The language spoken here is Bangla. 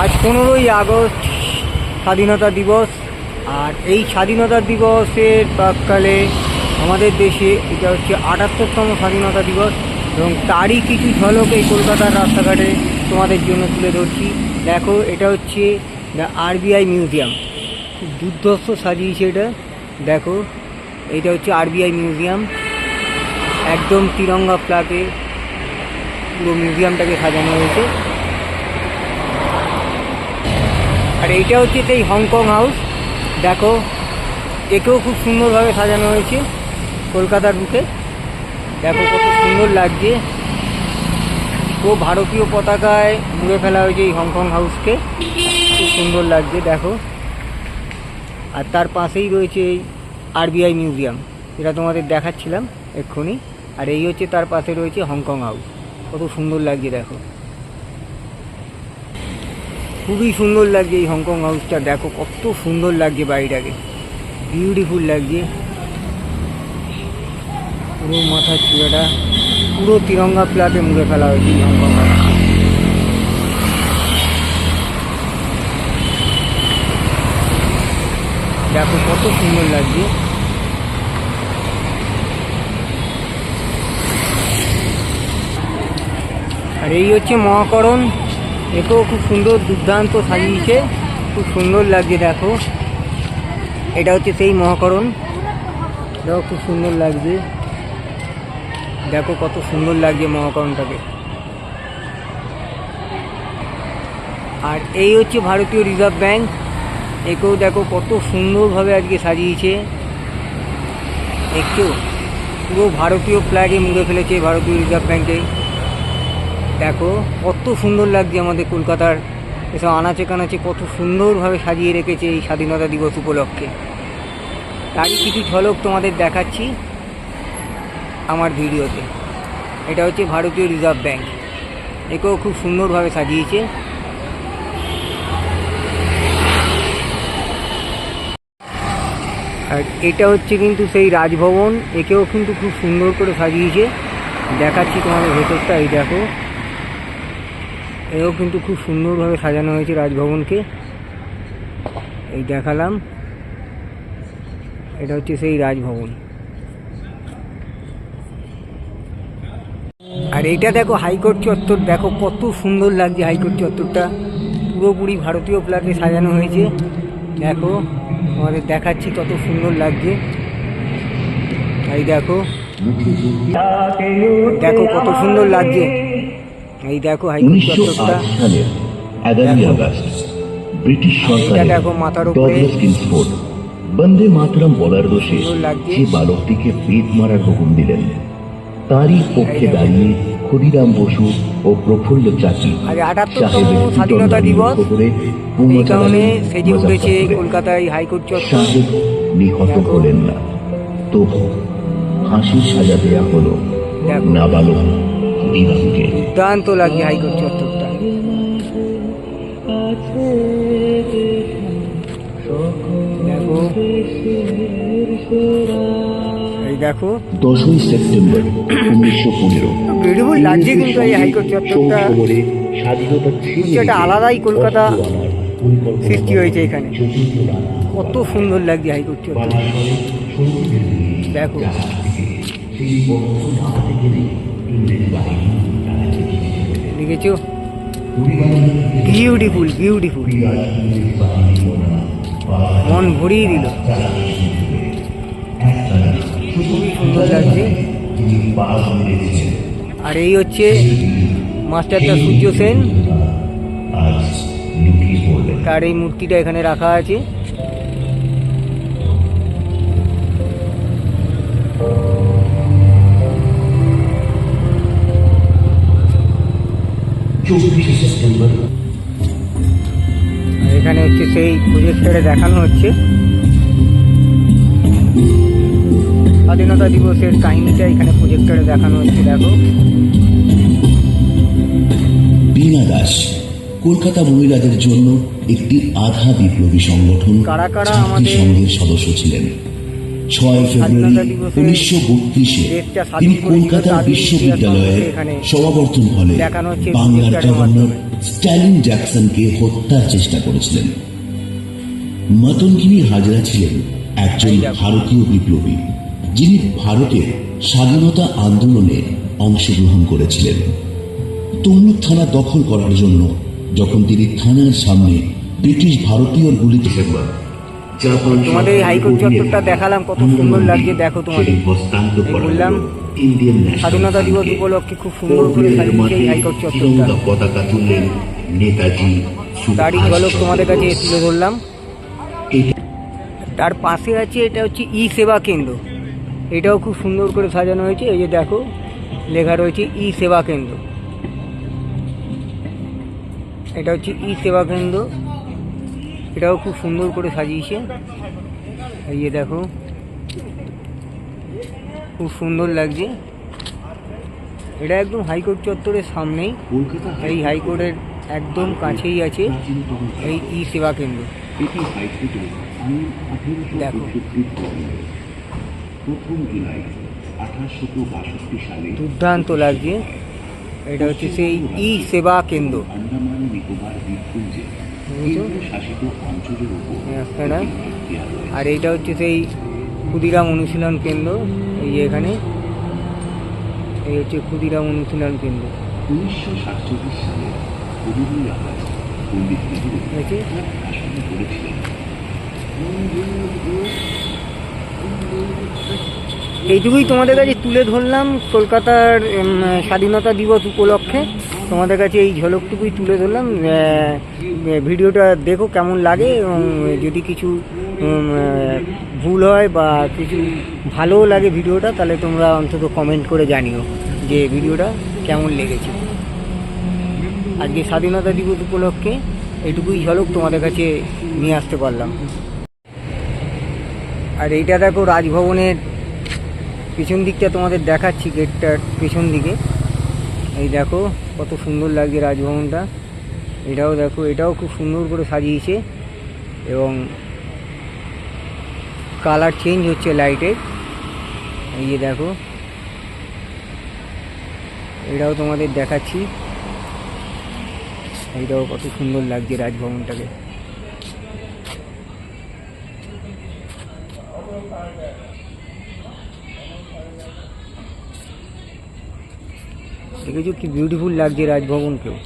আজ 15ই আগস্ট স্বাধীনতা দিবস। আর এই স্বাধীনতা দিবসের প্রাক্কালে আমাদের দেশে এটা হচ্ছে 78তম স্বাধীনতা দিবস, এবং তারই কিছু ঝলক এই কলকাতার রাস্তাঘাটে তোমাদের জন্য তুলে ধরছি। দেখো, এটা হচ্ছে দ্য আরবিআই মিউজিয়াম। খুব দুর্ধর্ষ সাজিয়েছে এটা। দেখো, এইটা হচ্ছে আরবিআই মিউজিয়াম। একদম তিরঙ্গা ফ্ল্যাগে পুরো মিউজিয়ামটাকে সাজানো হয়েছে। আর এইটা হচ্ছে সেই হংকং হাউস। দেখো, একেও খুব সুন্দরভাবে সাজানো হয়েছে কলকাতার বুকে। দেখো কত সুন্দর লাগছে। ও ভারতীয় পতাকায় মুড়ে ফেলা হয়েছে এই হংকং হাউসকে, খুব সুন্দর লাগছে। দেখো, আর তার পাশেই রয়েছে এই আরবিআই মিউজিয়াম, যেটা তোমাদের দেখাচ্ছিলাম এক্ষুনি। আর এই হচ্ছে তার পাশে রয়েছে হংকং হাউস। কত সুন্দর লাগছে দেখো, খুবই সুন্দর লাগছে এই হংকং হাউসটা। দেখো কত সুন্দর লাগছে বাড়িটাকে, বিউটিফুল লাগছে। পুরো মাথার চূড়াটা পুরো তিরঙ্গা ফ্ল্যাগে মুড়ে ফেলা হয়েছে এই হংকং হাউস। দেখো কত সুন্দর লাগছে। আর এই হচ্ছে মহাকরণ। একেও খুব সুন্দর দুর্দান্ত সাজিয়েছে, খুব সুন্দর লাগছে। দেখো, এটা হচ্ছে সেই মহাকরণ। দেখো খুব সুন্দর লাগছে। দেখো কত সুন্দর লাগছে মহাকরণটাকে। আর এই হচ্ছে ভারতীয় রিজার্ভ ব্যাঙ্ক। একেও দেখো কত সুন্দরভাবে আজকে সাজিয়েছে। একটু পুরো ভারতীয় ফ্ল্যাগে মুড়ে ফেলেছে ভারতীয় রিজার্ভ ব্যাঙ্কে। দেখো কত সুন্দর লাগছে আমাদের কলকাতার এসব আনাচে কানাচে, কত সুন্দরভাবে সাজিয়ে রেখেছে এই স্বাধীনতা দিবস উপলক্ষে। তারই কিছু ঝলক তোমাদের দেখাচ্ছি আমার ভিডিওতে। এটা হচ্ছে ভারতীয় রিজার্ভ ব্যাঙ্ক। একেও খুব সুন্দরভাবে সাজিয়েছে। আর এটা হচ্ছে কিন্তু সেই রাজভবন। একেও কিন্তু খুব সুন্দর করে সাজিয়েছে। দেখাচ্ছি তোমাদের ভেতরটা। এই দেখো, এও কিন্তু খুব সুন্দরভাবে সাজানো হয়েছে রাজভবনকে। এই দেখালাম, এটা হচ্ছে সেই রাজভবন। আর এইটা দেখো হাইকোর্ট চত্বর। দেখো কত সুন্দর লাগছে হাইকোর্ট চত্বরটা, পুরোপুরি ভারতীয় ফ্ল্যাগে সাজানো হয়েছে। দেখো, আমাদের দেখাচ্ছি কত সুন্দর লাগছে। এই দেখো, দেখো কত সুন্দর লাগছে। এই দেখো হাইকোর্ট চত্বরটা। ব্রিটিশ সরকার দেখো মাথার উপরে বন্দে মাতরম বলার দোষে যে বালকটিকে বেদ মারার হুকুম দিলেন, তারই পক্ষে দাঁড়িয়ে ক্ষুদিরাম বসু ও প্রফুল্ল চাচি 78তম স্বাধীনতা দিবস, এই কারণে সেজে উঠেছে কলকাতায় হাইকোর্ট চত্বর। নিহত হলেন না, তবু ফাঁসির সাজা দেয়া হলো নাবালক ক্ষুদিরামকে। দুর্দান্ত লাগে হাইকোর্ট চত্বরটা। দেখো, এই দেখো 10ই সেপ্টেম্বর 1915 বিউটিফুল লাগছে কিন্তু এই হাইকোর্ট চত্বরটা। একটা আলাদাই কলকাতা সৃষ্টি হয়েছে এখানে। কত সুন্দর লাগছে হাইকোর্ট চত্বর। দেখো, দেখেছো, বিউটিফুল বিউটিফুল, মন ভরিয়ে দিল। খুবই সুন্দর লাগছে। আর এই হচ্ছে মাস্টারদা সূর্য সেন, তার এই মূর্তিটা এখানে রাখা আছে। এখানে হচ্ছে সেই প্রজেক্টরে দেখানো হচ্ছে স্বাধীনতা দিবসের কাহিনীটা। এখানে প্রজেক্টরে দেখানো হচ্ছে। দেখো, বীণা দাস কলকাতা মহিলাদের জন্য একটি আধা বিপ্লবী সংগঠন কারা কারা আমাদের সংঘের সদস্য ছিলেন। 6 ফেব্রুয়ারি 1932-এ তিনি কলকাতার বিশ্ববিদ্যালয়ের সমাবর্তন হলে বাংলার গভর্নর স্ট্যালিন জ্যাকসনকে হত্যার চেষ্টা করেছিলেন। মাতঙ্গিনী হাজরা ছিলেন একজন ভারতীয় বিপ্লবী, যিনি ভারতের স্বাধীনতা আন্দোলনে অংশগ্রহণ করেছিলেন। তমলুক থানা দখল করার জন্য যখন তিনি থানার সামনে ব্রিটিশ ভারতীয় গুলিতে তোমাদের এই হাইকোর্ট চত্বরটা দেখালাম, কত সুন্দর লাগছে দেখো। তোমাদের বললাম স্বাধীনতা দিবস উপলক্ষে খুব সুন্দর করে সাজিয়েছে এই হাইকোর্ট চত্বরটা। পতাকা তুললেন নেতাজি। তারই ঝলক তোমাদের কাছে তুলে ধরলাম। তার পাশে আছে, এটা হচ্ছে ই সেবা কেন্দ্র। এটাও খুব সুন্দর করে সাজানো হয়েছে। এই যে দেখো লেখা রয়েছে ই সেবা কেন্দ্র। এটা হচ্ছে ই সেবা কেন্দ্র, এটাও খুব সুন্দর করে সাজিয়েছে। এই যে দেখো খুব সুন্দর লাগছে। এটা একদম হাইকোর্ট চত্বরের সামনেই, এই হাইকোর্টের একদম কাছেই আছে এই ই সেবা কেন্দ্র। দেখো দুর্দান্ত লাগছে। এটা হচ্ছে সেই ই সেবা কেন্দ্র। আর এইটা হচ্ছে সেই ক্ষুদিরাম অনুশীলন কেন্দ্র। এই যে এখানে এই হচ্ছে ক্ষুদিরাম অনুশীলন কেন্দ্র। 1947 সালে এইটুকুই তোমাদের কাছে তুলে ধরলাম কলকাতার স্বাধীনতা দিবস উপলক্ষে। তোমাদের কাছে এই ঝলকটুকুই তুলে ধরলাম। ভিডিওটা দেখো কেমন লাগে, এবং যদি কিছু ভুল হয় বা কিছু ভালোও লাগে ভিডিওটা, তাহলে তোমরা অন্তত কমেন্ট করে জানিও যে ভিডিওটা কেমন লেগেছে। আজকে স্বাধীনতা দিবস উপলক্ষে এইটুকুই ঝলক তোমাদের কাছে নিয়ে আসতে পারলাম। আর এইটা দেখো রাজভবনের পিছন দিকটা তোমাদের দেখাচ্ছি, গেটটার পিছন দিকে। এই দেখো কত সুন্দর লাগছে রাজভবনটা। এটাও দেখো, এটাও খুব সুন্দর করে সাজিয়েছে এবং কালার চেঞ্জ হচ্ছে লাইটের। এই যে দেখো এটাও তোমাদের দেখাচ্ছি, এইটাও কত সুন্দর লাগছে রাজভবনটাকে। দেখেছো কি বিউটিফুল লাগছে রাজভবনকেও।